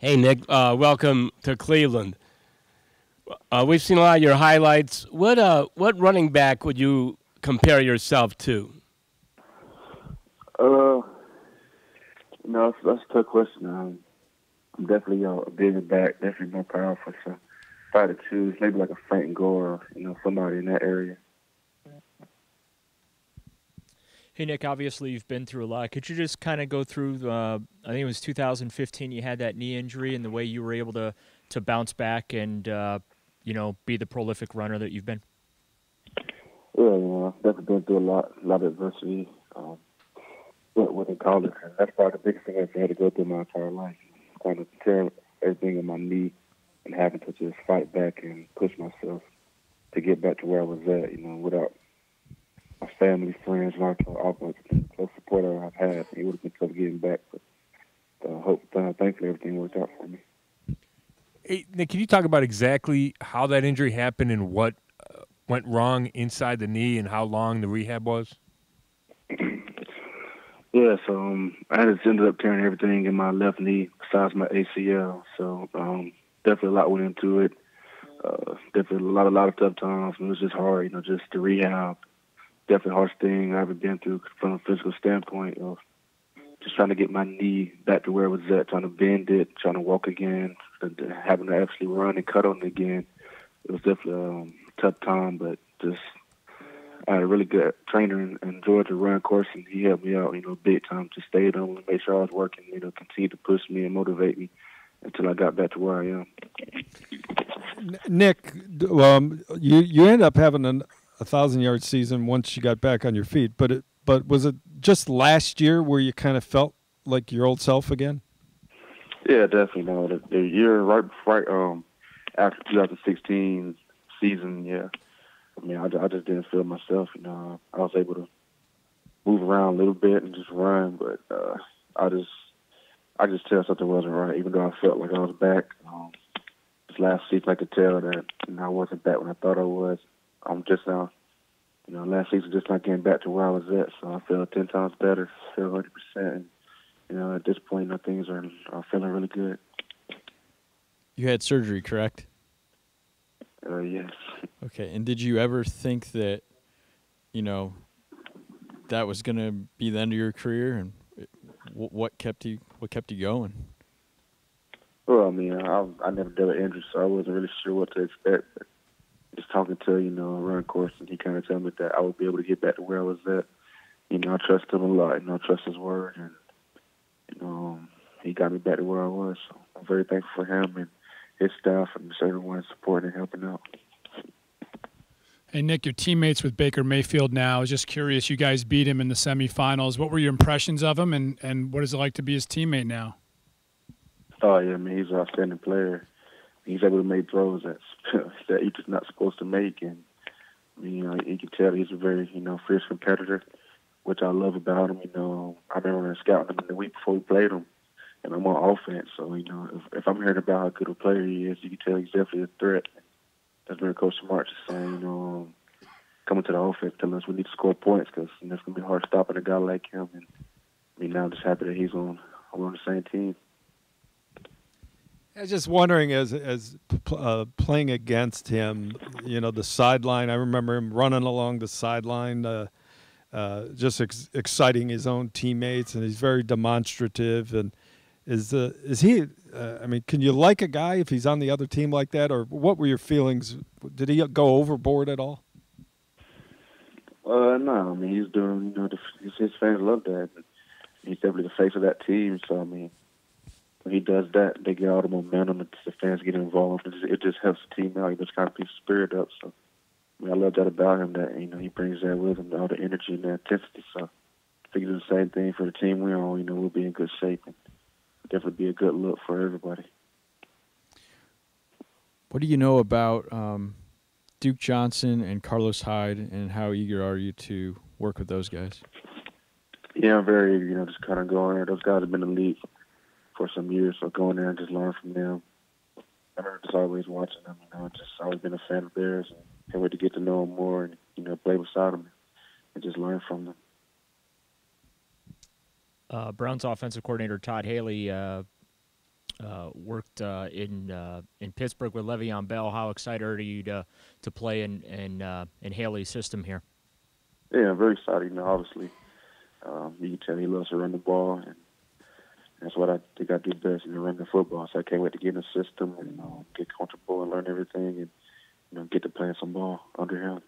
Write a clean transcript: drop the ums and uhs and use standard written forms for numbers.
Hey, Nick. Welcome to Cleveland. We've seen a lot of your highlights. What running back would you compare yourself to? Uh, no, that's a tough question. I'm definitely a bigger back, definitely more powerful. So if I had to choose, maybe like a Frank Gore, somebody in that area. Hey Nick, obviously you've been through a lot. Could you just kind of go through? I think it was 2015. You had that knee injury, and the way you were able to bounce back and be the prolific runner that you've been. Yeah, I've definitely been through a lot of adversity. What they call it, and that's probably the biggest thing I've had to go through my entire life. Kind of tear everything in my knee and having to just fight back and push myself to get back to where I was at. Without my family, friends, and all the close support I've had, it would have been tough getting back. But thankfully, everything worked out for me. Hey, Nick, can you talk about exactly how that injury happened and what went wrong inside the knee and how long the rehab was? Yeah, so I just ended up tearing everything in my left knee besides my ACL. So definitely a lot went into it. Definitely a lot of tough times. It was just hard, just the rehab. Definitely the hardest thing I ever been through from a physical standpoint of just trying to get my knee back to where it was at, trying to bend it, trying to walk again, and having to actually run and cut on it again. It was definitely a tough time, but just I had a really good trainer in Georgia, Ryan Corson. He helped me out, big time. Just stayed on and made sure I was working, continued to push me and motivate me until I got back to where I am. Nick, you ended up having a 1,000-yard season once you got back on your feet, but was it just last year where you kind of felt like your old self again? Yeah, definitely. No, the year right before, after 2016 season, yeah. I mean, I just didn't feel myself. I was able to move around a little bit and just run, but I just tell something wasn't right. Even though I felt like I was back, this last season I could tell that I wasn't back when I thought I was. I'm just now, last season just not getting back to where I was at. So I feel 10 times better, feel 100%. And, at this point, things are feeling really good. You had surgery, correct? Yes. Okay. And did you ever think that, you know, that was going to be the end of your career, and what kept you going? Well, I mean, I never dealt with injuries, so I wasn't really sure what to expect. But just talking to, Ryan Corson, he kind of told me that I would be able to get back to where I was at. I trust him a lot. I trust his word, and he got me back to where I was. So I'm very thankful for him and his staff and just everyone supporting and helping out. Hey, Nick, you're teammates with Baker Mayfield now. I was just curious, you guys beat him in the semifinals. What were your impressions of him, and what is it like to be his teammate now? Oh, yeah, I mean, he's an outstanding player. He's able to make throws that he's just not supposed to make. And, I mean, you can tell he's a very, fierce competitor, which I love about him. I remember scouting him the week before we played him, and I'm on offense. So, if I'm hearing about how good a player he is, you can tell he's definitely a threat. That's where Coach Smart is saying, coming to the offense, telling us we need to score points because it's going to be hard stopping a guy like him. And I mean, now I'm just happy that we're on the same team. I was just wondering, as playing against him, the sideline. I remember him running along the sideline, just exciting his own teammates, and he's very demonstrative. And is he? I mean, can you like a guy if he's on the other team like that, or what were your feelings? Did he go overboard at all? No, I mean he's doing. His fans love that. He's definitely the face of that team. So I mean, when he does that, they get all the momentum, and the fans get involved. It just helps the team out. He just kind of keeps the spirit up. So I mean, I love that about him. That he brings that with him, all the energy and the intensity. So if he does the same thing for the team we're on, we'll be in good shape and definitely be a good look for everybody. What do you know about Duke Johnson and Carlos Hyde, and how eager are you to work with those guys? Yeah, I'm very eager, just kind of going there. Those guys have been in the league for some years, so going there and just learn from them. I remember just always watching them, just always been a fan of theirs, and can't wait to get to know them more and, play beside them and just learn from them. Browns offensive coordinator Todd Haley worked in Pittsburgh with Le'Veon Bell. How excited are you to play in Haley's system here? Yeah, I'm very excited. Obviously, you can tell he loves to run the ball, and that's what I think I do best, run the football. So I can't wait to get in the system and get comfortable and learn everything and get to playing some ball under him.